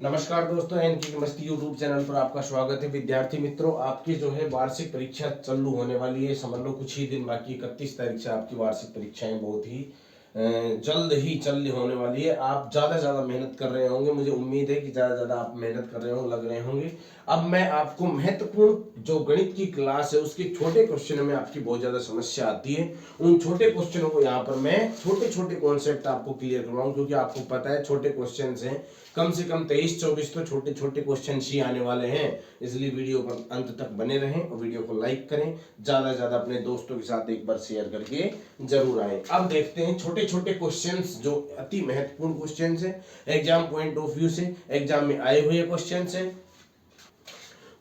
नमस्कार दोस्तों, एनके की मस्ती यूट्यूब चैनल पर आपका स्वागत है। विद्यार्थी मित्रों, आपकी जो है वार्षिक परीक्षा चालू होने वाली है। समझ लो कुछ ही दिन बाकी, 31 तारीख से आपकी वार्षिक परीक्षाएं बहुत ही जल्द ही चालू होने वाली है। आप ज़्यादा से ज़्यादा मेहनत कर रहे होंगे, मुझे उम्मीद है कि ज़्यादा से ज़्यादा आप मेहनत कर रहे होंगे, लग रहे होंगे। अब मैं आपको महत्वपूर्ण जो गणित की क्लास है उसके छोटे क्वेश्चन में आपकी बहुत ज़्यादा समस्या आती है, उन छोटे क्वेश्चनों को यहाँ पर मैं छोटे छोटे कॉन्सेप्ट आपको क्लियर करवाऊँ, क्योंकि आपको पता है छोटे क्वेश्चन हैं, कम से कम 23-24 तो छोटे छोटे क्वेश्चन ही आने वाले हैं। इसलिए वीडियो पर अंत तक बने रहें और वीडियो को लाइक करें, ज्यादा से ज्यादा अपने दोस्तों के साथ एक बार शेयर करके जरूर आए। अब देखते हैं छोटे छोटे क्वेश्चंस जो अति महत्वपूर्ण क्वेश्चंस हैं, एग्जाम पॉइंट ऑफ व्यू से एग्जाम में आए हुए क्वेश्चंस हैं।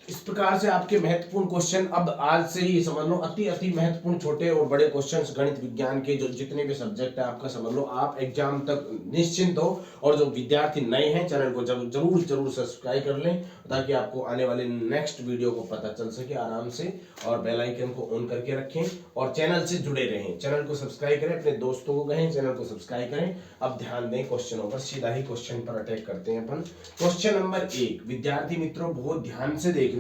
इस प्रकार से आपके महत्वपूर्ण क्वेश्चन अब आज से ही समझ लो, अति अति महत्वपूर्ण छोटे और बड़े क्वेश्चंस गणित विज्ञान के जो जितने भी सब्जेक्ट है आपका, समझ लो आप एग्जाम तक निश्चिंत हो। और जो विद्यार्थी नए हैं, चैनल को जरूर जरूर सब्सक्राइब कर लें ताकि आपको आने वाले नेक्स्ट वीडियो को पता चल सके आराम से, और बेल आइकन को ऑन करके रखें और चैनल से जुड़े रहें। चैनल को सब्सक्राइब करें, अपने दोस्तों को कहें चैनल को सब्सक्राइब करें। अब ध्यान दें क्वेश्चनों पर, सीधा ही क्वेश्चन पर अटैक करते हैं अपन। क्वेश्चन नंबर 1, विद्यार्थी मित्रों बहुत ध्यान से देखना।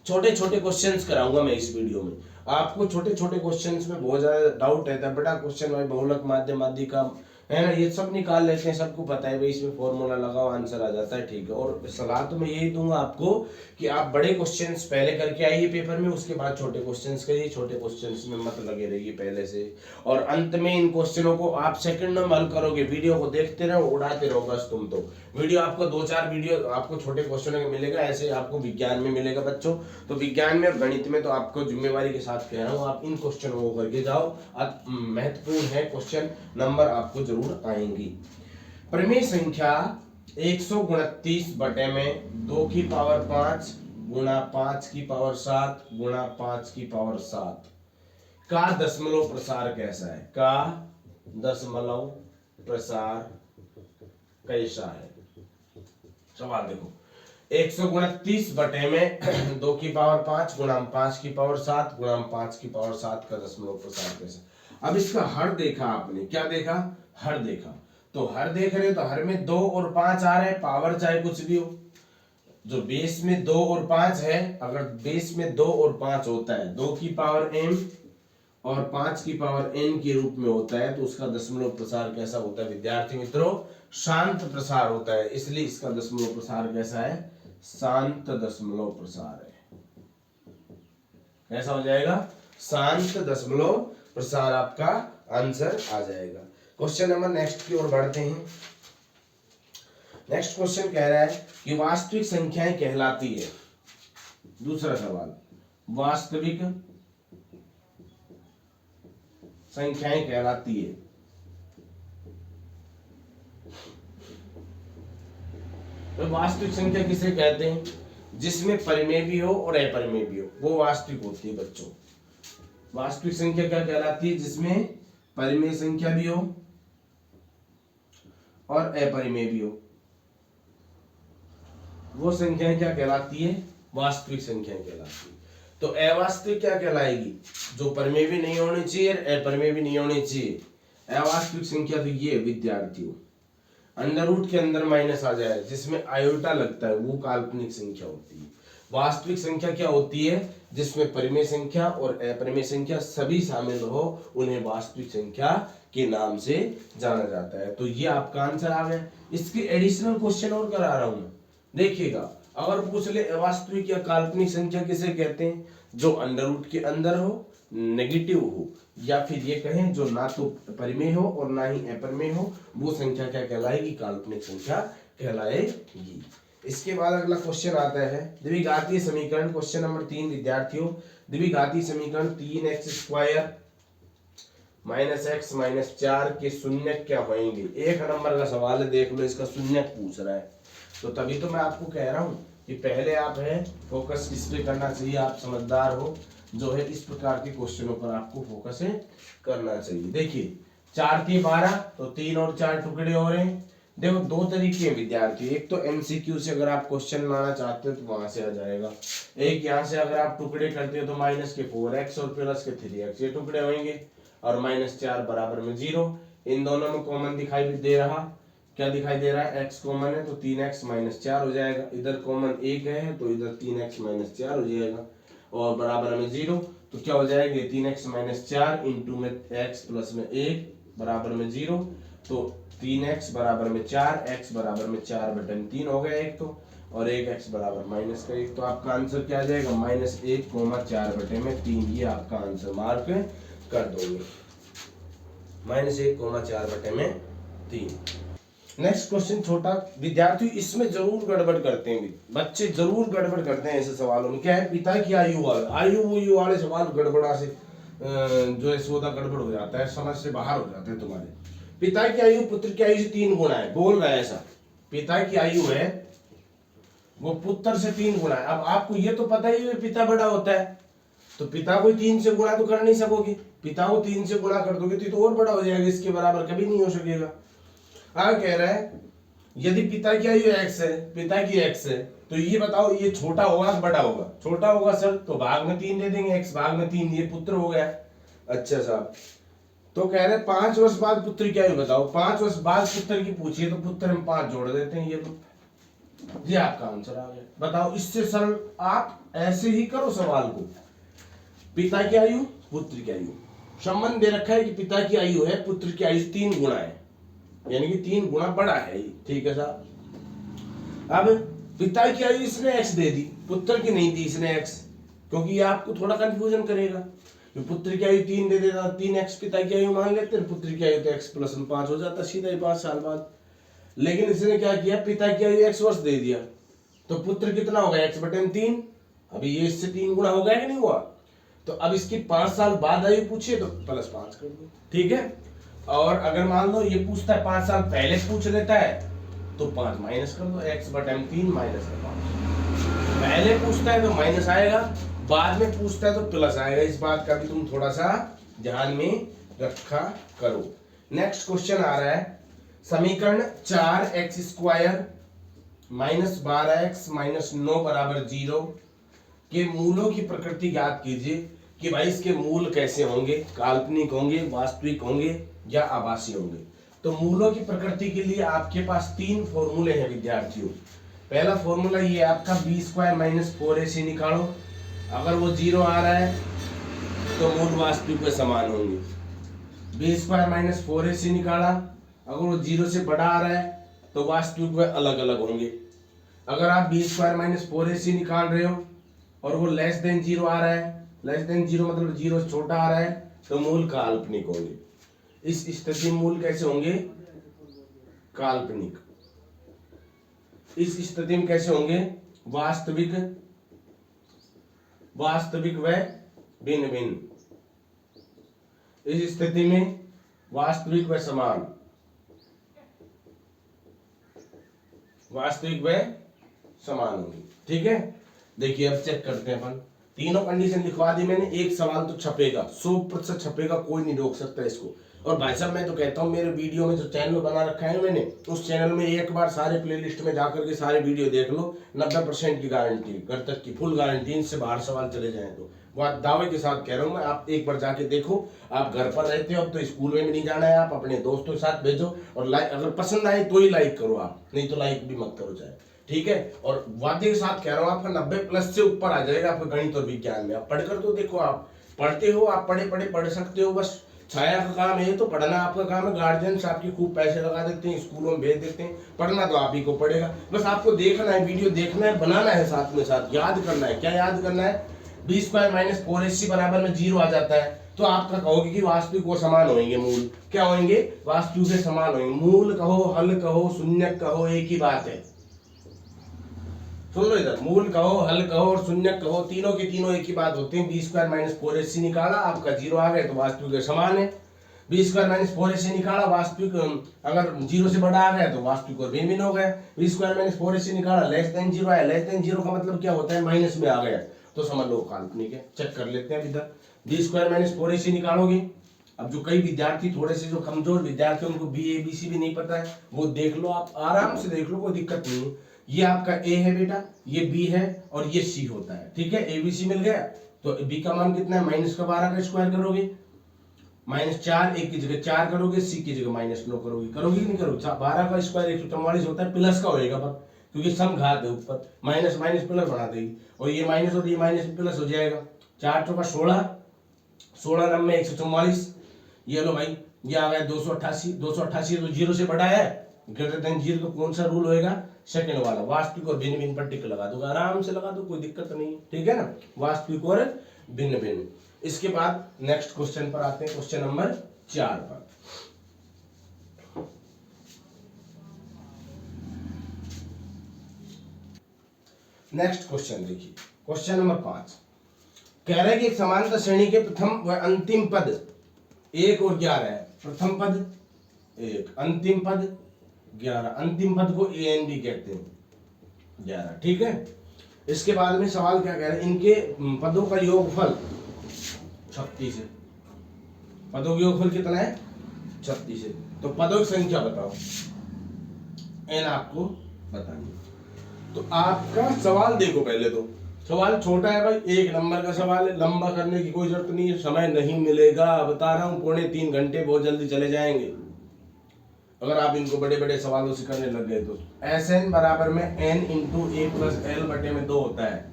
छोटे छोटे क्वेश्चंस कराऊंगा मैं इस वीडियो में। आपको छोटे छोटे क्वेश्चंस में बहुत ज्यादा डाउट रहता है, बड़ा क्वेश्चन भाई बहुलक माध्य माध्यिका है ना, ये सब निकाल लेते हैं, सबको पता है भाई इसमें फॉर्मूला लगाओ आंसर आ जाता है, ठीक है। और सलाह तो मैं यही दूंगा आपको कि आप बड़े क्वेश्चंस पहले करके आइए पेपर में, उसके बाद छोटे क्वेश्चंस करिए। छोटे क्वेश्चंस में मत लगे रहिए पहले से, और अंत में इन क्वेश्चनों को आप सेकंड में हल करोगे। वीडियो को देखते रहो, उड़ाते रहो बस तुम तो। वीडियो आपको 2-4 वीडियो आपको छोटे क्वेश्चनों में मिलेगा, ऐसे आपको विज्ञान में मिलेगा बच्चों। तो विज्ञान में और गणित में तो आपको जिम्मेवारी के साथ कह रहा हूँ, आप इन क्वेश्चनों को करके जाओ। महत्वपूर्ण है क्वेश्चन, नंबर आपको जरूर आएंगी। परिमेय संख्या 129 बटे में 2 की पावर 5 गुणा 5 की पावर 7 गुणा 5 की पावर 7 का दशमलव प्रसार कैसा है? का दशमलव प्रसार कैसा है? सवाल देखो, 129 बटे में 2 की पावर 5 गुणा 5 की पावर 7 गुणा 5 की पावर 7 का दशमलव प्रसार कैसा। अब इसका हर देखा आपने, क्या देखा? हर देखा। तो हर देख रहे हो तो हर में 2 और 5 आ रहे हैं, पावर चाहे कुछ भी हो। जो बेस में 2 और 5 है, अगर बेस में 2 और 5 होता है, 2 की पावर m और 5 की पावर n के रूप में होता है, तो उसका दशमलव प्रसार कैसा होता है विद्यार्थी मित्रों? शांत प्रसार होता है। इसलिए इसका दशमलव प्रसार कैसा है? शांत दशमलव प्रसार है। कैसा हो जाएगा? शांत दशमलव प्रसार आपका आंसर आ जाएगा। क्वेश्चन नंबर नेक्स्ट की ओर बढ़ते हैं। नेक्स्ट क्वेश्चन कह रहा है कि वास्तविक संख्याएं कहलाती है। दूसरा सवाल, वास्तविक संख्याएं कहलाती है। तो वास्तविक संख्या किसे कहते हैं? जिसमें परिमेय भी हो और अपरिमेय भी हो, वो वास्तविक होती है बच्चों। वास्तविक संख्या क्या कहलाती है? जिसमें परिमेय संख्या भी हो और अपरिमेय भी हो, वो संख्याएं क्या कहलाती है? वास्तविक संख्याएं कहलाती है। तो अवास्तविक क्या कहलाएगी? जो परिमेय भी नहीं होनी चाहिए और अपरिमेय भी नहीं होनी चाहिए। अवास्तविक संख्या तो ये विद्यार्थियों, अंडर रूट के अंदर माइनस आ जाए जिसमें आयोटा लगता है, वो काल्पनिक संख्या होती है। वास्तविक संख्या क्या होती है? जिसमें परिमेय संख्या और अपरिमेय संख्या सभी शामिल हो, उन्हें वास्तविक संख्या के नाम से जाना जाता है। तो ये आपका आंसर आ गया। इसके एडिशनल क्वेश्चन और करा रहा हूं, देखिएगा। अगर पूछ ले अवास्तविक या काल्पनिक संख्या किसे कहते हैं? जो अंडर रूट के अंदर हो, नेगेटिव हो, या फिर ये कहें जो ना तो परिमेय हो और ना ही अपरिमेय हो, वो संख्या क्या कहलाएगी? काल्पनिक संख्या कहलाएगी। इसके बाद अगला क्वेश्चन आता है द्विघातीय समीकरण। क्वेश्चन नंबर 3 विद्यार्थियों, द्विघातीय समीकरण 3x² माइनस एक्स माइनस 4 के शून्य क्या होंगे? 1 नंबर का सवाल है, देख लो, इसका शून्य पूछ रहा है। तो तभी तो मैं आपको कह रहा हूं कि पहले आप है फोकस किस पे करना चाहिए, आप समझदार हो, जो है इस प्रकार के क्वेश्चनों पर आपको फोकस करना चाहिए। देखिए 4 3 12, तो 3 और 4 टुकड़े हो रहे हैं। देखो दो तरीके हैं विद्यार्थी, एक तो एमसीक्यू से अगर आप क्वेश्चन लाना चाहते हो तो वहां से आ जाएगा, एक यहाँ से अगर आप टुकड़े करते हो तो माइनस के 4x और प्लस के 3x ये टुकड़े होंगे, और -4 बराबर में 0। इन दोनों में कॉमन दिखाई भी दे रहा, क्या दिखाई दे रहा है, x कॉमन है तो 3x माइनस 4 हो जाएगा, इधर कॉमन 1 है तो इधर 3x माइनस 4 हो जाएगा, और बराबर में 0, तो क्या हो जाएगा 3x माइनस 4 इंटू में x प्लस में 1 बराबर में 0, तो 3x बराबर में 4, x बराबर में 4/3 हो गया एक तो, और एक x बराबर माइनस का 1, तो आपका आंसर क्या आ जाएगा -1,4/3, ये आपका आंसर मार्क कर दोगे, -1,4/3। नेक्स्ट क्वेश्चन छोटा, विद्यार्थी इसमें जरूर गड़बड़ करते हैं, बच्चे जरूर गड़बड़ करते हैं ऐसे सवालों में। क्या है, पिता की आयु वाले सवाल गड़बड़ा से जो है सौदा गड़बड़ हो जाता है, समझ से बाहर हो जाते हैं तुम्हारे। पिता की आयु पुत्र की आयु से 3 गुना है, बोल रहा है ऐसा, पिता की आयु है वो पुत्र से 3 गुना है। अब आपको ये तो पता ही है पिता बड़ा होता है, तो पिता को 3 से गुणा तो कर नहीं सकोगे, पिता को 3 से गुणा कर दोगे तो और बड़ा हो जाएगा, इसके बराबर कभी नहीं हो सकेगा। आगे कह रहा है यदि पिता की आयु x है, पिता की x है, तो ये बताओ ये छोटा होगा बड़ा होगा, छोटा होगा सर तो भाग में 3 दे देंगे, x भाग में 3, ये पुत्र हो गया। अच्छा साहब, तो कह रहे 5 वर्ष बाद पुत्र की आयु बताओ, 5 वर्ष बाद पुत्र की पूछिए तो पुत्र में 5 जोड़ देते हैं, ये आपका आंसर आ गया। बताओ, इससे सरल आप ऐसे ही करो सवाल को, पिता की आयु पुत्र की आयु संबंध दे रखा है कि पिता की आयु है पुत्र की आयु 3 गुना है, यानी कि 3 गुना बड़ा है, ठीक है साहब। अब पिता की आयु इसने x दे दी, पुत्र की नहीं दी इसने x, क्योंकि ये आपको थोड़ा कंफ्यूजन करेगा। तो पुत्र की आयु 3 दे देता, 3x पिता की आयु मान लेते हैं, पुत्र की आयु तो x प्लस 5 हो जाता सीधा ही 5 साल बाद। लेकिन इसने क्या किया, पिता की आयु x वर्ष दे दिया, तो पुत्र कितना होगा x/3, अभी ये इससे 3 गुना हो गया कि नहीं हुआ, तो अब इसकी 5 साल बाद आयु पूछिए तो +5 कर दो, ठीक है। और अगर मान लो ये पूछता है 5 साल पहले पूछ लेता है तो 5 माइनस कर दो, x/3 माइनस का 5, पहले पूछता है तो माइनस आएगा, बाद में पूछता है तो प्लस आएगा, इस बात का भी तुम थोड़ा सा ध्यान में रखा करो। नेक्स्ट क्वेश्चन आ रहा है, समीकरण 4x² माइनस 12x माइनस 9 बराबर 0 के मूलों की प्रकृति ज्ञात कीजिए, कि भाई इसके मूल कैसे होंगे, काल्पनिक होंगे, वास्तविक होंगे या आभासी होंगे। तो मूलों की प्रकृति के लिए आपके पास 3 फॉर्मूले हैं विद्यार्थियों। पहला फॉर्मूला ये आपका b² माइनस 4ac निकालो, अगर वो 0 आ रहा है तो मूल वास्तविक में समान होंगे। b² माइनस 4ac निकाला, अगर वो 0 से बड़ा आ रहा है तो वास्तविक में अलग अलग होंगे। अगर आप b² माइनस 4ac निकाल रहे हो और वो लेस देन 0 आ रहा है, लेस देन 0 मतलब 0 से छोटा आ रहा है, तो मूल काल्पनिक होंगे। इस स्थिति मूल कैसे होंगे, काल्पनिक। इस स्थिति में कैसे होंगे, वास्तविक, वास्तविक व भिन्न भिन्न। इस स्थिति में वास्तविक व समान, वास्तविक व समान होंगे, ठीक है। देखिए अब चेक करते हैं अपन, तीनों कंडीशन लिखवा दी मैंने, एक सवाल तो छपेगा, 100% छपेगा, कोई नहीं रोक सकता इसको। और भाई साहब मैं तो कहता हूँ मेरे वीडियो में जो चैनल बना रखा है मैंने, उस चैनल में एक बार सारे प्लेलिस्ट में जाकर के सारे वीडियो देख लो, 90% की गारंटी, घर तक की फुल गारंटी, इनसे बाहर सवाल चले जाए तो वह दावे के साथ कह रहा हूँ मैं। आप एक बार जाके देखो, आप घर पर रहते हो अब तो स्कूल में भी नहीं जाना है, आप अपने दोस्तों के साथ भेजो, और लाइक अगर पसंद आए तो ही लाइक करो, आप नहीं तो लाइक भी मत करो चाहे, ठीक है। और वादे के साथ कह रहा हूँ आपका 90+ से ऊपर आ जाएगा आपका गणित और विज्ञान में। आप पढ़कर तो देखो, आप पढ़ते हो, आप पढ़ सकते हो, बस छाया का काम है तो पढ़ना आपका काम है। गार्जियंस आपके खूब पैसे लगा देते हैं, स्कूलों में भेज देते हैं, पढ़ना तो आप ही को पड़ेगा, बस आपको देखना है, वीडियो देखना है, बनाना है, साथ में साथ याद करना है। क्या याद करना है, b² माइनस 4ac बराबर में 0 आ जाता है तो आपका कहोगे कि वास्तविक वो समान होंगे, मूल क्या होंगे, वास्तविक के समान होंगे। मूल कहो, हल कहो, शून्यक कहो, एक ही बात है। सुन लो इधर, मूल कहो, हल कहो और शून्यक कहो, तीनों के तीनों एक ही बात होते हैं। b² माइनस 4ac निकाला, आपका 0 आ गया तो वास्तविक समान है। b² माइनस 4ac निकाला, वास्तविक अगर 0 से बड़ा आ गया तो वास्तविक और भिन्न भिन्न हो गया। b² माइनस 4ac निकाला, लेस देन 0 आया, लेस देन 0 का मतलब क्या होता है, माइनस में आ गया, तो समझ लो काल्पनिक है। चेक कर लेते हैं इधर, b² माइनस 4ac निकालोगे। अब जो कई विद्यार्थी थोड़े से जो कमजोर विद्यार्थी उनको b-a-b-c भी नहीं पता है, वो देख लो, आप आराम से देख लो, कोई दिक्कत नहीं है। ये आपका a है बेटा, ये b है और ये c होता है, ठीक है। abc मिल गया तो b का मान कितना है, -12 का स्क्वायर करोगे -4 एक की जगह 4 करोगे, सी की जगह -9 करोगे, करोगे कि नहीं करोगे? 12 का स्क्वायर 144 होता है, प्लस का होएगा पर, क्योंकि सम घात है ऊपर, माइनस माइनस प्लस बना देगी, और ये माइनस और ये माइनस प्लस हो जाएगा। 4 चौका 16, 16 नंबर 144, ये लो भाई, ये आ गया 288, 288 तो जीरो से बड़ा है, ग्रेटर देन जीरो, तो कौन सा रूल होएगा? सेकंड वाला, वास्तविक और भिन्न भिन्न पर टिक लगा दो, आराम से लगा दो, कोई दिक्कत नहीं है, ठीक है ना, वास्तविक और भिन्न भिन्न। इसके बाद नेक्स्ट क्वेश्चन पर आते हैं, क्वेश्चन नंबर 4 पर। नेक्स्ट क्वेश्चन देखिए, क्वेश्चन नंबर 5 कह रहा है कि एक समांतर श्रेणी के प्रथम व अंतिम पद 1 और 11 है। प्रथम पद 1, अंतिम पद 11, अंतिम पद को ए एन बी कहते हैं, 11, ठीक है। इसके बाद में सवाल क्या कह रहा है, इनके पदों का योगफल 36 है। पदों का योगफल कितना है? 36 है। तो पदों की संख्या बताओ, एन आपको बतानी है। तो आपका सवाल देखो, पहले तो सवाल छोटा है भाई, 1 नंबर का सवाल है, लंबा करने की कोई जरूरत नहीं है, समय नहीं मिलेगा, बता रहा हूं, 2.25 घंटे बहुत जल्दी चले जाएंगे अगर आप इनको बड़े बड़े सवालों से करने लग गए तो। एस एन बराबर में एन इंटू ए प्लस एल बटे में 2 होता है।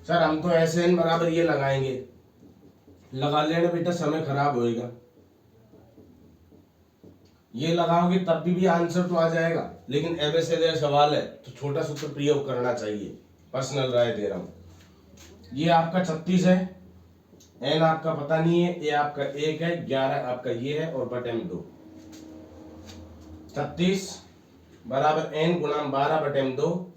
सर हम तो एस एन बराबर ये लगाएंगे, लगा लेना बेटा, समय खराब होएगा, ये लगाओगे तब भी आंसर तो आ जाएगा, लेकिन एबीसीडी सवाल है तो छोटा सूत्र प्रयोग करना चाहिए, पर्सनल राय दे रहा हूं। ये आपका 36 है, एन आपका पता नहीं है, ये आपका 1 है, 11 आपका ये है, और बटे में 2। 36 बराबर एन गुणा 12 बटे में 2,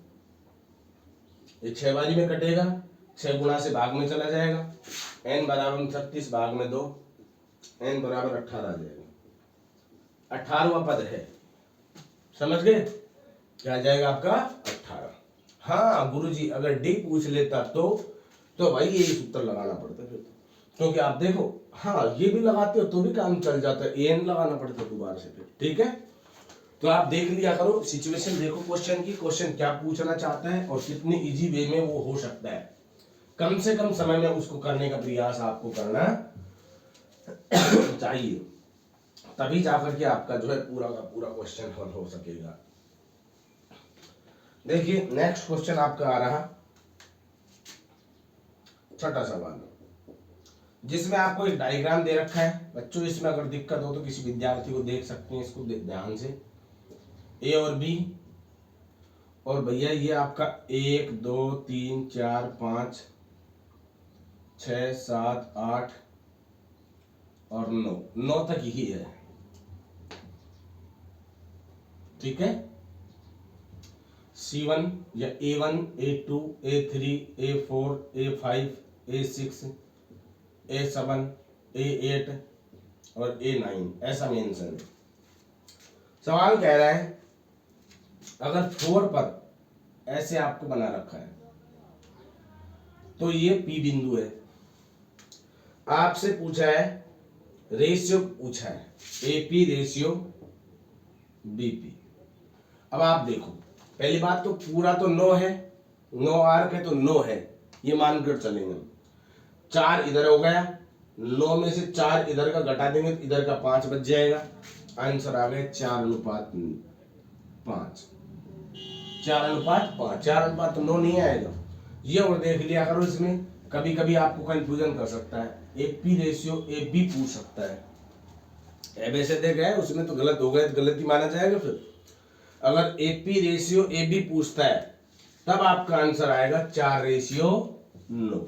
ये 6 बारी में कटेगा, 6 गुणा से भाग में चला जाएगा, एन बराबर 36 भाग में 2, एन बराबर 18 आ जाएगा। 18वां पद है, समझ गए? क्या आ जाएगा आपका? 18। हाँ गुरुजी, अगर डी पूछ लेता तो भाई यही सूत्र लगाना पड़ता फिर, क्योंकि आप देखो, हाँ ये भी लगाते हो तो भी काम चल जाता है, एन लगाना पड़ता दोबारा से फिर, ठीक है। तो आप देख लिया करो, सिचुएशन देखो क्वेश्चन की, क्वेश्चन क्या पूछना चाहता है और कितनी इजी वे में वो हो सकता है, कम से कम समय में उसको करने का प्रयास आपको करना चाहिए, तभी जाकर के आपका जो है पूरा का पूरा क्वेश्चन हल हो सकेगा। देखिए नेक्स्ट क्वेश्चन आपका आ रहा, छठा सवाल, जिसमें आपको एक डायग्राम दे रखा है बच्चों, इसमें अगर दिक्कत हो तो किसी विद्यार्थी को देख सकते हैं, इसको ध्यान से, ए और बी, और भैया ये आपका 1 2 3 4 5 6 7 8 और 9 तक ही है, ठीक है। C1 या A1 A2 A3 A4 A5 A6 A7 A8 और A9 ऐसा मेंशन है। सवाल कह रहा है अगर 4 पर ऐसे आपको बना रखा है तो ये P बिंदु है, आपसे पूछा है रेशियो, पूछा है AP रेशियो BP। अब आप देखो, पहली बात तो पूरा तो 9 है, 9 आर्क है तो 9 है, ये मानकर चलेंगे। 4 इधर हो गया, 9 में से 4 इधर का घटा देंगे तो इधर का 5 बच जाएगा, आंसर आ गया 4:5, 4:5, 4:5 तो 9 नहीं आएगा। ये और देख लिया करो, इसमें कभी कभी आपको कंफ्यूजन कर सकता है, AP रेशियो AB पूछ सकता है, वैसे देख गए उसमें तो गलत हो गए तो गलती माना जाएगा। फिर अगर AP रेशियो AB पूछता है तब आपका आंसर आएगा 4:9।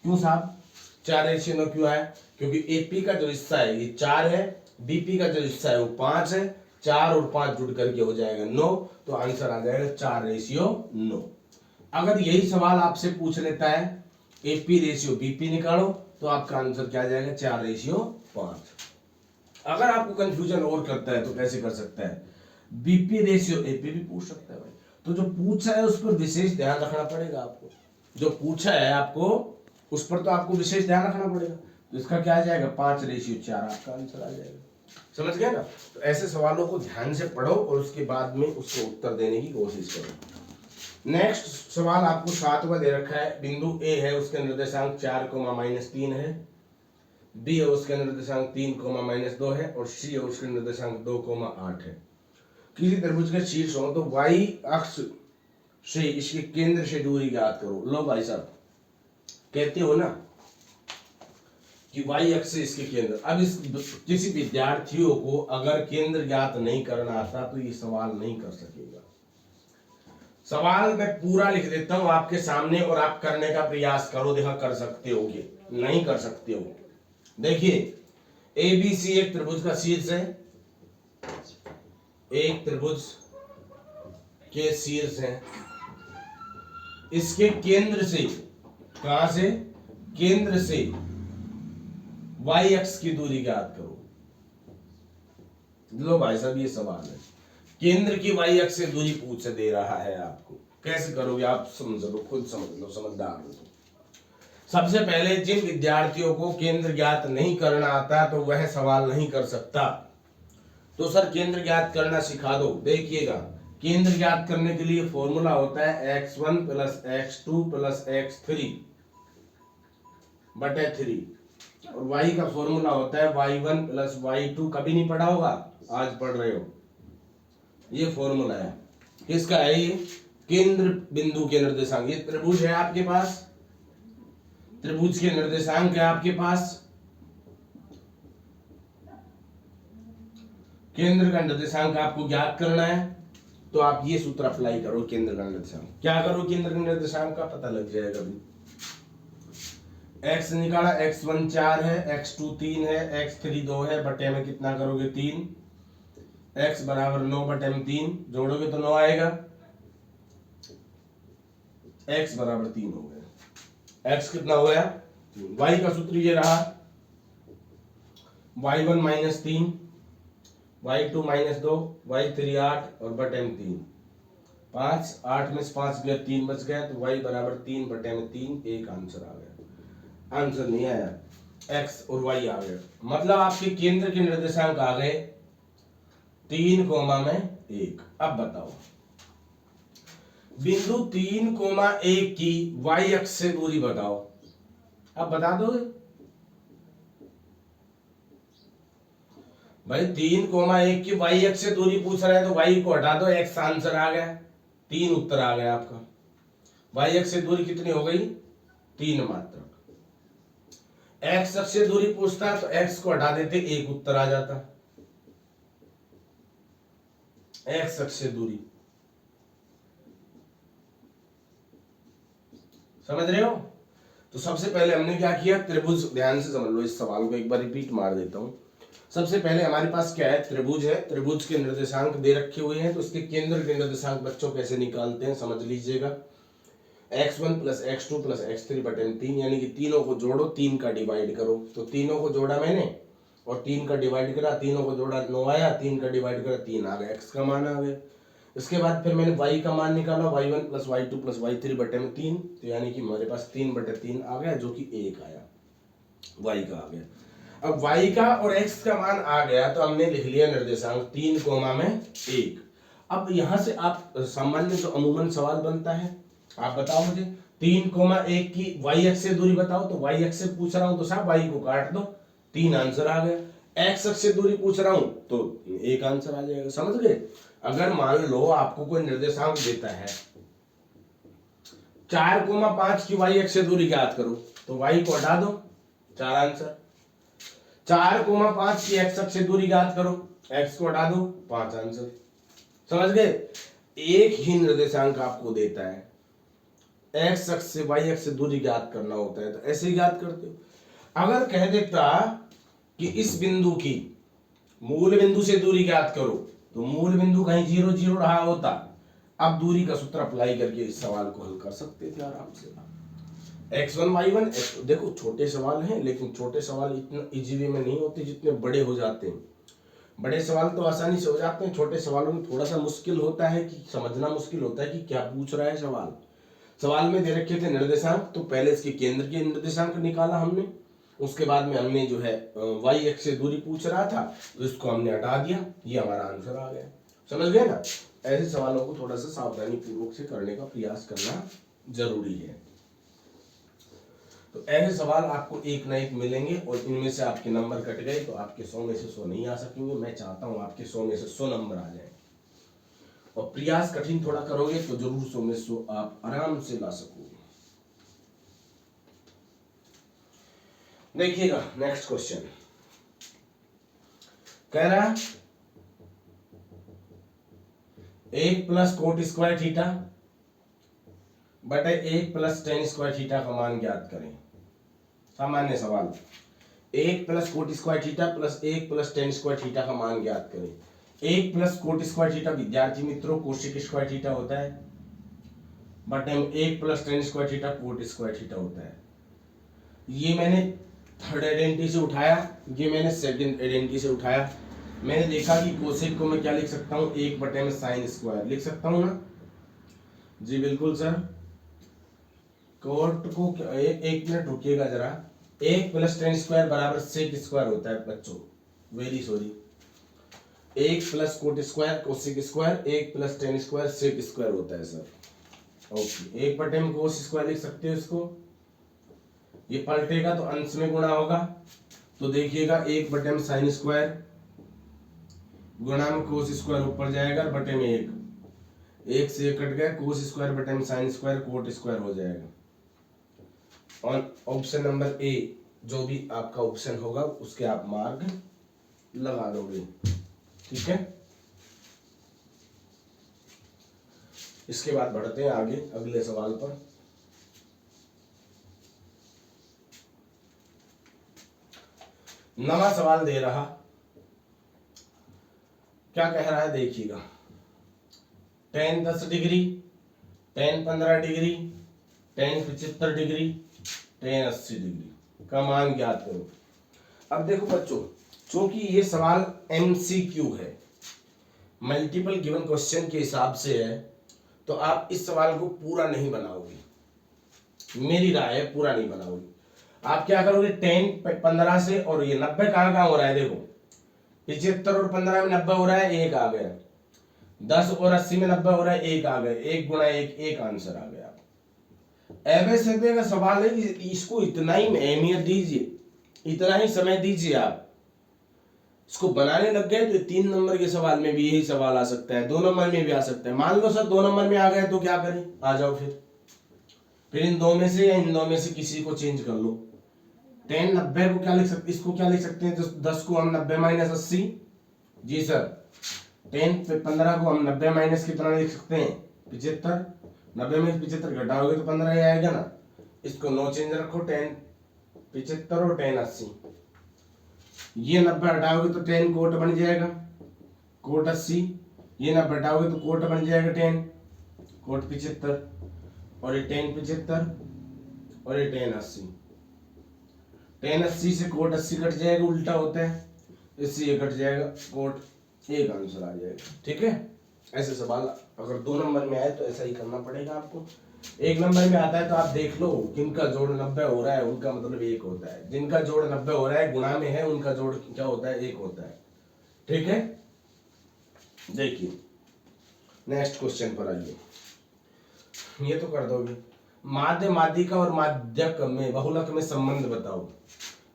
क्यों साहब 4:9 क्यों है? क्योंकि AP का जो हिस्सा है ये 4 है, BP का जो हिस्सा है वो 5 है, 4 और 5 जुड़ करके हो जाएगा 9, तो आंसर आ जाएगा 4:9। अगर यही सवाल आपसे पूछ लेता है AP रेशियो BP निकालो तो आपका आंसर क्या आ जाएगा? 4:5। अगर आपको कंफ्यूजन और करता है तो कैसे कर सकता है, BP रेशियो AP भी पूछ सकता है भाई। तो जो पूछा है उस पर विशेष ध्यान रखना पड़ेगा आपको, जो पूछा है आपको उस पर तो आपको विशेष ध्यान रखना पड़ेगा। तो इसका क्या आ जाएगा? 5:4 आपका आंसर आ जाएगा। समझ गए ना? तो ऐसे सवालों को ध्यान से पढ़ो और उसके बाद में उसको उत्तर देने की कोशिश करो। नेक्स्ट सवाल आपको 7वां दे रखा है, बिंदु A है, उसके निर्देशांक 4, -3 है, बी है उसका निर्देशांक 3, -2 है और सी है उसका निर्देशांक 2, 8 है। किसी त्रिभुज का शीर्ष हो तो वाई अक्ष से इसके केंद्र से दूरी ज्ञात करो। लो भाई साहब, कहते हो ना कि वाई अक्ष से इसके केंद्र। अब इस किसी विद्यार्थियों को अगर केंद्र ज्ञात नहीं करना आता तो ये सवाल नहीं कर सकेगा। सवाल मैं पूरा लिख देता हूं आपके सामने और आप करने का प्रयास करो, देखा कर सकते हो कि नहीं कर सकते हो। देखिए, ए बी सी एक त्रिभुज का शीर्ष है, एक त्रिभुज के शीर्ष है। इसके केंद्र से, कहां से, केंद्र से वाई अक्ष की दूरी ज्ञात करो। लो भाई साहब, ये सवाल है, केंद्र की वाई अक्ष से दूरी पूछ दे रहा है आपको, कैसे करोगे आप समझ लो, खुद समझ लो, समझदार हो। सबसे पहले जिन विद्यार्थियों को केंद्र ज्ञात नहीं करना आता तो वह सवाल नहीं कर सकता। तो सर केंद्र ज्ञात करना सिखा दो। देखिएगा, केंद्र ज्ञात करने के लिए फॉर्मूला होता है x1 + x2 + x3 बटे 3 और y का फॉर्मूला होता है y1 + y2। कभी नहीं पढ़ा होगा, आज पढ़ रहे हो। ये फॉर्मूला है, किसका है ये, केंद्र बिंदु के निर्देशांक। ये त्रिभुज है आपके पास, त्रिभुज के निर्देशांक है आपके पास, केंद्र का निर्देशांक आपको ज्ञात करना है तो आप ये सूत्र अप्लाई करो। केंद्र का निर्देशांक क्या करो, केंद्र के निर्देशांक का पता लग जाएगा अभी। x निकाला, x1 4 है, x2 3 है, x3 2 है, बटे में कितना करोगे 3, x बराबर 9 बटे में 3 जोड़ोगे तो 9 आएगा, x बराबर 3 हो गया। x कितना हो गया, y का सूत्र ये रहा, y1 -3, y2 -2, y3 8 और बटे में 3 5, 8 में से 5 गया 3 बच गया, तो y बराबर 3 बटे में 3, एक आंसर आ गया। आंसर नहीं आया, x और y आ गया। मतलब आपके केंद्र के निर्देशांक आ गए 3,1। अब बताओ, बिंदु 3,1 की y अक्ष से दूरी बताओ। अब बता दोगे भाई, 3,1 की y अक्ष से दूरी पूछ रहा है तो y को हटा दो, x आंसर आ गया, 3 उत्तर आ गया आपका। y अक्ष से दूरी कितनी हो गई, 3 मात्रक। x अक्ष से दूरी पूछता है तो x को हटा देते, 1 उत्तर आ जाता। x अक्ष से दूरी, समझ रहे हो। तो सबसे पहले हमने क्या किया, त्रिभुज, ध्यान से समझ लो, इस सवाल को एक बार रिपीट मार देता हूं। सबसे पहले हमारे पास क्या है, त्रिभुज है, त्रिभुज के निर्देशांक दे रखे हुए हैं, तो उसके केंद्र के निर्देशांक बच्चों कैसे निकालते हैं समझ लीजिएगा। x1 + x2 + x3 बटे 3, यानी कि तीनों को जोड़ो, 3 का डिवाइड करो। तो तीनों को जोड़ा मैंने और 3 का डिवाइड करा, तीनों को जोड़ा 9 आया, 3 का डिवाइड करा 3 आ गया, x का मान आ गया। इसके बाद फिर मैंने y का मान निकाला, y1 + y2 + y3 बटे में 3, तो यानी कि हमारे पास 3 बटे 3 आ गया, जो कि 1 आया, y का आ गया। अब y का और x का मान आ गया तो हमने लिख लिया निर्देशांक 3,1। अब यहां से आप सामान्य जो अमूमन सवाल बनता है, आप बताओ मुझे 3,1 की y अक्ष से दूरी बताओ, तो y अक्ष से पूछ रहा हूं तो साहब y को काट दो, 3 आंसर आ गया। x अक्ष से दूरी पूछ रहा हूं तो 1 आंसर आ जाएगा, समझ गए। अगर मान लो आपको कोई निर्देशांक देता है 4,5 की y अक्ष से दूरी ज्ञात करो, तो y को हटा दो, 4 आंसर। 4,5 की x अक्ष से दूरी ज्ञात करो, x को हटा दो, 5 आंसर, समझ गए। एक ही निर्देशांक आपको देता है, x अक्ष से y अक्ष से दूरी ज्ञात करना होता है, तो ऐसे ही ज्ञात करते हो। अगर कह देता कि इस बिंदु की मूल बिंदु से दूरी ज्ञात करो, तो मूल बिंदु कहीं 0 0 रहा होता, अब दूरी का सूत्र अप्लाई करके इस सवाल को हल कर सकते थे आराम से। x1 y1 देखो छोटे सवाल हैं, लेकिन छोटे सवाल इतना इजी वे में नहीं होते जितने बड़े हो जाते हैं। बड़े सवाल तो आसानी से हो जाते हैं, छोटे सवालों में थोड़ा सा मुश्किल होता है, कि समझना मुश्किल होता है कि क्या पूछ रहा है सवाल। सवाल में दे रखे थे निर्देशांक, तो पहले इसके केंद्र के निर्देशांक निकाला हमने, उसके बाद में हमने जो है y अक्ष से दूरी पूछ रहा था तो इसको हमने हटा दिया, ये हमारा आंसर आ गया, समझ गए ना। ऐसे सवालों को थोड़ा सा सावधानी पूर्वक से करने का प्रयास करना जरूरी है। तो ऐसे सवाल आपको एक ना एक मिलेंगे और इनमें से आपके नंबर कट गए तो आपके 100 में से 100 नहीं आ सकेंगे। मैं चाहता हूं आपके 100 में से 100 नंबर आ जाए और प्रयास कठिन थोड़ा करोगे तो जरूर 100 में 100 आप आराम से ला सकोगे। देखिएगा नेक्स्ट क्वेश्चन कह रहा 1 प्लस कोट स्क्वायर थीटा बटे 1 प्लस टेन स्क्वायर थीटा का मान ज्ञात करें। सामान्य सवाल 1 plus cot square theta plus 1 plus tan square theta का मान ज्ञात करें। 1 प्लस कोट स्क्वायर थीटा विद्यार्थी मित्रों कोशिक स्क्वायर थीटा होता है बटे 1 plus tan square theta coat square theta होता है। ये मैंने थर्ड आइडेंटिटी से उठाया, ये मैंने सेकंड आइडेंटिटी से उठाया। मैंने देखा कि कोसेक को मैं क्या लिख सकता हूँ 1 बटे में साइन स्क्वायर लिख सकता हूँ ना जी बिल्कुल सर। कोट को एक मिनट रुकिएगा जरा। 1 प्लस टेन स्क्वायर बराबर सेक स्क्वायर होता है बच्चों, very sorry. 1 plus cot square cosec square 1 plus tan square sec square होता है सर। ओके 1 बटे में कोस स्क्वायर लिख सकते हो इसको, ये पलटेगा तो अंश में गुणा होगा तो देखिएगा 1 बटे में साइन स्क्वायर गुणा में कोस स्क्वायर ऊपर जाएगा बटे में 1 से 1 कट गया कोस स्क्वायर बटे में साइन स्क्वायर कोट स्क्वायर हो जाएगा। और ऑप्शन नंबर ए जो भी आपका ऑप्शन होगा उसके आप मार्क लगा दोगे, ठीक है। इसके बाद बढ़ते हैं आगे अगले सवाल पर। नवा सवाल दे रहा, क्या कह रहा है देखिएगा। tan 10 degree, tan 15 degree, tan 75 degree, tan 80 degree का मान ज्ञात करो। अब देखो बच्चों, चूंकि ये सवाल MCQ है, मल्टीपल गिवन क्वेश्चन के हिसाब से है, तो आप इस सवाल को पूरा नहीं बनाओगे, मेरी राय है पूरा नहीं बनाओगे। आप क्या करोगे tan 15 से, और ये 90 कहाँ हो रहा है देखो, 75 और 15 में 90 हो रहा है, 1 आ गया। 10 और 80 में 90 हो रहा है, 1 आ गया। 1 गुणा 1 1 आंसर आ गया। एबीसीडी का सवाल है कि इसको इतना ही अहमियत दीजिए, इतना ही समय दीजिए। आप इसको बनाने लग गए तो 3 नंबर के सवाल में भी यही सवाल आ सकता है, 2 नंबर में भी आ सकता है। मान लो सर 2 नंबर में आ गए तो क्या करें, आ जाओ फिर इन दो में से या इन दो में से किसी को चेंज कर लो। tan 90 को क्या लिख सकते, इसको क्या लिख सकते हैं, 10 को हम 90 माइनस 80 जी सर। tan 15 को हम 90 माइनस कितना लिख सकते हैं 75। 90 में 75 घटाओगे तो 15 ही आएगा ना। इसको नो चेंज रखो, tan 75 और tan 80। ये 90 हटाओगे तो tan कोट बन जाएगा कोट 80। ये 90 हटाओगे तो कोट बन जाएगा tan कोट 75, और ये tan 75 और ये tan 80। tan 80 से कोट 80 कट जाएगा, उल्टा होता है, इससे ये कट जाएगा कोट, एक आंसर आ जाएगा, ठीक है। ऐसे सवाल अगर 2 नंबर में आए तो ऐसा ही करना पड़ेगा आपको। 1 नंबर में आता है तो आप देख लो, जिनका जोड़ 90 हो रहा है उनका मतलब 1 होता है, जिनका जोड़ 90 हो रहा है गुणा में है उनका जोड़ क्या होता है 1 होता है, ठीक है। देखिए नेक्स्ट क्वेश्चन पर आइए, ये तो कर दोगे। माध्य माध्यिका और माध्यक में बहुलक में संबंध बताओ।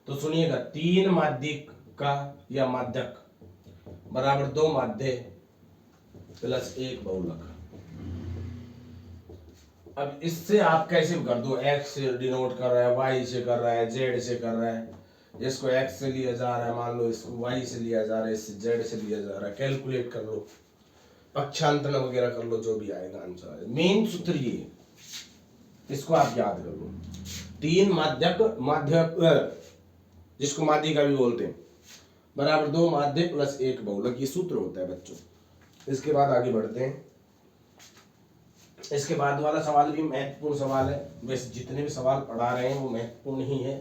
तो सुनिएगा, 3 माध्यिका या माध्यक बराबर 2 माध्य प्लस 1 बहुलक। अब इससे आप कैसे कर दो, x से डिनोट कर रहा है, y से कर रहा है, z से कर रहा है, इसको x से लिया जा रहा है, मान लो इसको y से लिया जा रहा है, इससे z से लिया जा रहा है, कैलकुलेट कर लो, पक्षांतरण वगैरह कर लो, जो भी आएगा आंसर। मेन सूत्र ये, इसको आप याद कर लो। 3 माध्यक जिसको माध्यिका भी बोलते हैं बराबर 2 माध्य प्लस 1 बहुलक, ये सूत्र होता है बच्चों। इसके बाद आगे बढ़ते हैं। इसके बाद वाला सवाल भी महत्वपूर्ण सवाल है, वैसे जितने भी सवाल पढ़ा रहे हैं वो महत्वपूर्ण ही है।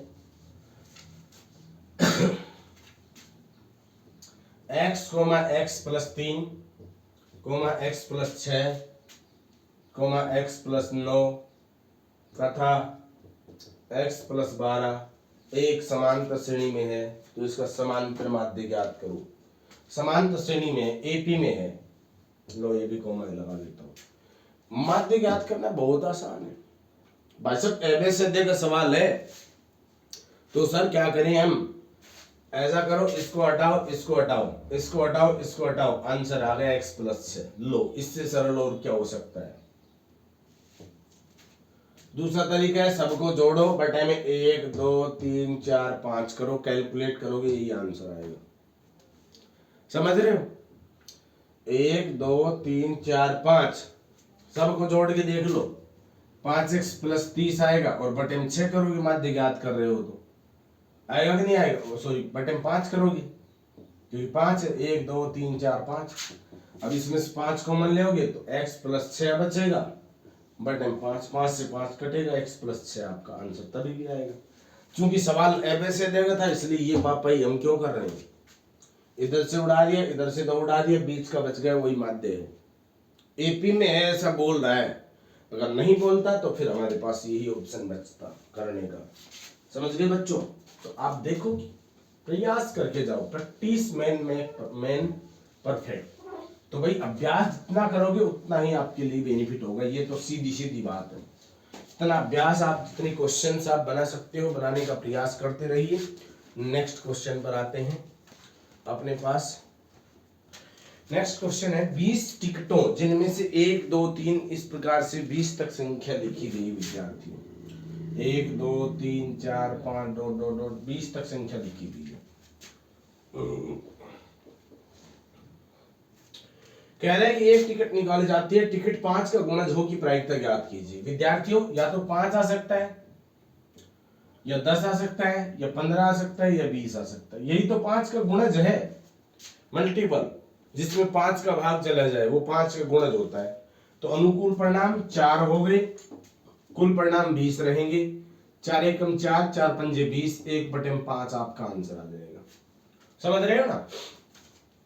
x, x plus 3, x plus 6, x plus 9 तथा x प्लस 12 एक समांतर श्रेणी में है, तो इसका समांतर माध्य ज्ञात करो। समांतर श्रेणी में AP में है, लो ये भी कॉमा लगा लेता हूँ। माध्य ज्ञात करना बहुत आसान है भाई साहब, एबीसीडी का सवाल है, तो सर क्या करें हम, ऐसा करो, इसको हटाओ, इसको हटाओ, इसको हटाओ, इसको हटाओ, आंसर आ गया x+6। लो, इससे सरल और क्या हो सकता है। दूसरा तरीका है सबको जोड़ो, बटे में 1 2 3 4 5 करो, कैलकुलेट करोगे यही आंसर आएगा। समझ रहे हो, 1 2 3 4 5 सबको जोड़ के देख लो, 5x+30 आएगा, और बटे में 6 करोगे, माध्य ज्ञात कर रहे हो तो आएगा कि नहीं आएगा, सॉरी बटे में 5 करोगे क्योंकि 5 है, 1 2 3 4 5। अब इसमें से 5 कॉमन लोगे तो x+6 बचेगा, बटे में 5, 5 से 5 कटेगा, x+6 आपका आंसर तभी भी आएगा। क्योंकि सवाल ऐसे से देगा था, इसलिए ये पापाई हम क्यों कर रहे हैं, इधर से उड़ा दिया, इधर से तो उड़ा दिया, बीच का बच गया, वही माध्य है। एपी में ऐसा बोल रहा है, अगर नहीं बोलता तो फिर हमारे पास यही ऑप्शन बचता करने का। समझ गए बच्चों, तो आप देखो, प्रयास करके जाओ, प्रैक्टिस मेन परफेक्ट। तो भाई अभ्यास जितना करोगे उतना ही आपके लिए बेनिफिट होगा, ये तो सीधी सीधी बात है। इतना अभ्यास आप, जितने क्वेश्चंस आप बना सकते हो बनाने का प्रयास करते रहिए। नेक्स्ट क्वेश्चन पर आते हैं अपने पास। नेक्स्ट क्वेश्चन है, 20 टिकटों जिनमें से 1 2 3 इस प्रकार से 20 तक संख्या लिखी गई विद्यार्थियों, 1 2 3 4 5 डॉट डॉट डॉट 20 तक संख्या लिखी गई है। कह रहे हैं कि एक टिकट निकाली जाती है, टिकट 5 का गुणज हो की प्रायिकता ज्ञात कीजिए। विद्यार्थियों, या तो 5 आ सकता है, या 10 आ सकता है, या 15 आ सकता है, या 20 आ सकता है। यही तो 5 का गुणज है, मल्टीपल, जिसमें 5 का भाग चला जाए वो 5 का गुणज होता है। तो अनुकूल परिणाम 4 हो गए, कुल परिणाम 20 रहेंगे। 4 एकम 4, 4 पंजे 20, 1/5 आपका आंसर आ जाएगा। समझ रहे हो ना,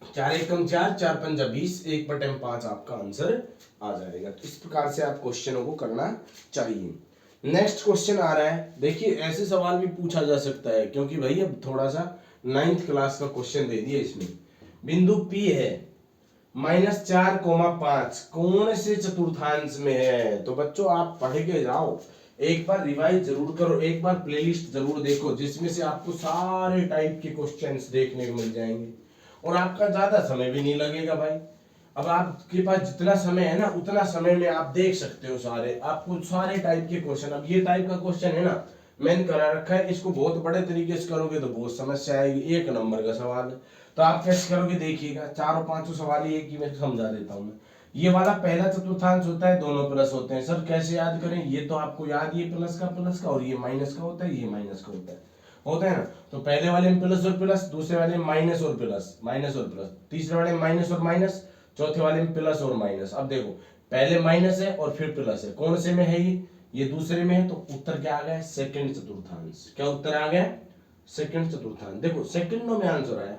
4 एकम 4, 4 पंजा 20, 1/5 आपका आंसर आ जाएगा। तो इस प्रकार से आप क्वेश्चनों को करना चाहिए। नेक्स्ट क्वेश्चन आ रहा है, देखिए ऐसे सवाल भी पूछा जा सकता है, क्योंकि भाई अब थोड़ा सा 9th क्लास का क्वेश्चन दे दिया इसमें। बिंदु P है, -4,5 कौन से चतुर्थांश में है। तो बच्चों आप पढ़ के जाओ, एक बार रिवाइज जरूर करो, एक बार प्लेलिस्ट जरूर देखो, जिसमें से आपको सारे टाइप के क्वेश्चंस देखने को मिल जाएंगे, और आपका ज्यादा समय भी नहीं लगेगा भाई। अब आपके पास जितना समय है ना, उतना समय में आप देख सकते हो सारे, आपको सारे टाइप के क्वेश्चन। अब ये टाइप का क्वेश्चन है ना, मैंने करा रखा है, इसको बहुत बड़े तरीके से करोगे तो बहुत समस्या आएगी। 1 नंबर का सवाल है, तो आप कैसे करोगे देखिएगा, 4-5 सवाल एक ही में समझा देता हूँ मैं। ये वाला पहला चतुर्थांश होता है, दोनों प्लस होते हैं। सर कैसे याद करें, ये तो आपको याद, ये प्लस का, और ये माइनस का होता है, ये माइनस का होता है ना। तो पहले वाले में प्लस और प्लस, दूसरे वाले में माइनस और प्लस, तीसरे वाले में माइनस और माइनस, चौथे वाले में प्लस और माइनस। अब देखो, पहले माइनस है और फिर प्लस है, कौन से में है ये दूसरे में है, तो उत्तर क्या आ गया, सेकंड चतुर्थांश। क्या उत्तर आ गया, सेकंड चतुर्थांश। देखो सेकंडों में आंसर आया,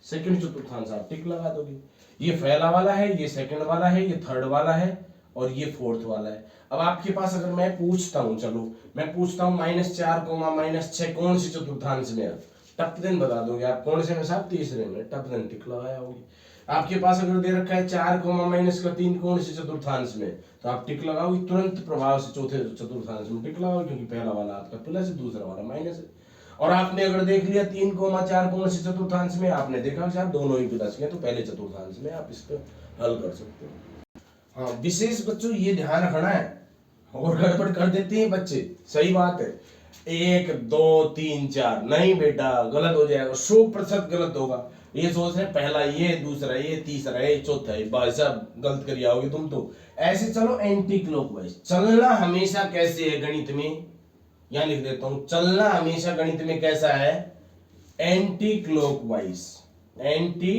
सेकंड चतुर्थांश, आप टिक लगा दोगे। ये पहला वाला है, ये सेकंड वाला है, ये थर्ड वाला है, और ये फोर्थ वाला है। अब आपके पास अगर मैं पूछता हूं, चलो मैं पूछता हूं -4, -6 कौन सी चतुर्थांश में है, टप दिन बता दोगे आप, कौन से में साहब, तीसरे में, टप दिन टिक लगाया होगी। आपके पास अगर दे रखा है 4, -3 कौन से चतुर्थांश में, तो आप टिक लगाओगे, तुरंत प्रभाव से चौथे चतुर्थांश में टिक लगाओगे, क्योंकि पहला वाला आपका प्लस है, दूसरा वाला माइनस है। और आपने अगर देख लिया 3, 4 कौन से चतुर्थांश में, आपने देखा कि आप दोनों ही प्लस के, तो पहले चतुर्थांश में आप इसको हल कर सकते हो। हाँ, विशेष बच्चों ये ध्यान रखना है, और गड़बड़ कर देते हैं बच्चे। सही बात है, 1 2 3 4 नहीं बेटा, गलत हो जाएगा, 100% गलत होगा। ये सोच रहे पहला ये, दूसरा ये, तीसरा ये, चौथा ये, भाई साहब गलत कर आओगे तुम तो। ऐसे चलो एंटी क्लॉकवाइज चलना हमेशा कैसे है गणित में, यहां लिख देता हूं, चलना हमेशा गणित में कैसा है, एंटी क्लॉकवाइज, एंटी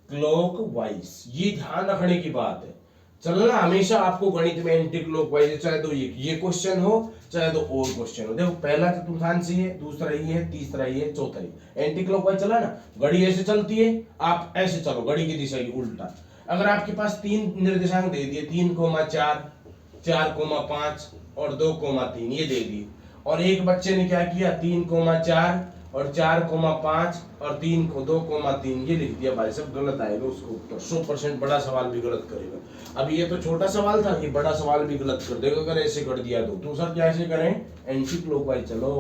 क्लॉकवाइज। ये ध्यान रखने की बात है, चलना हमेशा आपको गणित में एंटी क्लॉकवाइज, चाहे तो ये क्वेश्चन हो, चाहे तो और क्वेश्चन हो। देखो पहला चतुर्थांश ये, दूसरा ये है, तीसरा ये, चौथा ये, एंटी क्लॉकवाइज चला ना, घड़ी ऐसे चलती है, आप ऐसे चलो, घड़ी की दिशा की उल्टा। अगर आपके पास 3 निर्देशांक दे दिए, 3,4, 4,5 और 2,3 ये दे दिए, और एक बच्चे ने क्या किया, 3,4 और 4,5 और 3 को 2,3 ये लिख दिया भाई साहब, गलत आएगा उसको उत्तर। 100% बड़ा सवाल भी गलत करेगा। अब ये तो छोटा सवाल था, ये बड़ा सवाल भी गलत कर देगा अगर ऐसे कर दिया तो। दूसरा कैसे करें, एंटी क्लॉकवाइज चलो,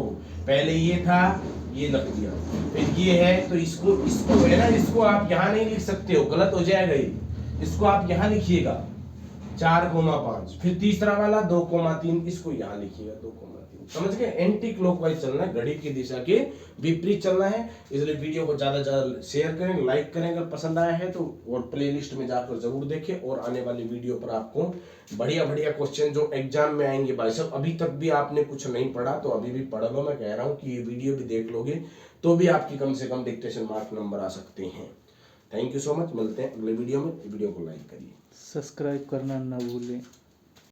पहले ये था ये रख दिया, फिर ये है तो इसको है ना, इसको आप यहाँ नहीं लिख सकते हो, गलत हो जाएगा ये, इसको आप यहाँ लिखिएगा 4,5, फिर तीसरा वाला 2,3, इसको यहाँ लिखिएगा 2,3। समझ गए, एंटी क्लॉकवाइज चलना है, घड़ी की दिशा के विपरीत चलना है। इसलिए वीडियो को ज्यादा ज्यादा शेयर करें, लाइक करें अगर पसंद आया है तो, और प्लेलिस्ट में जाकर जरूर देखें। और आने वाली वीडियो पर आपको बढ़िया बढ़िया क्वेश्चन जो एग्जाम में आएंगे भाई साहब, अभी तक भी आपने कुछ नहीं पढ़ा तो अभी भी पढ़ लो। मैं कह रहा हूँ कि ये वीडियो भी देख लोगे तो भी आपकी कम से कम डिक्टेशन मार्क नंबर आ सकते हैं। थैंक यू सो मच, मिलते हैं अगले वीडियो में। वीडियो को लाइक करिए, सब्सक्राइब करना ना भूलें।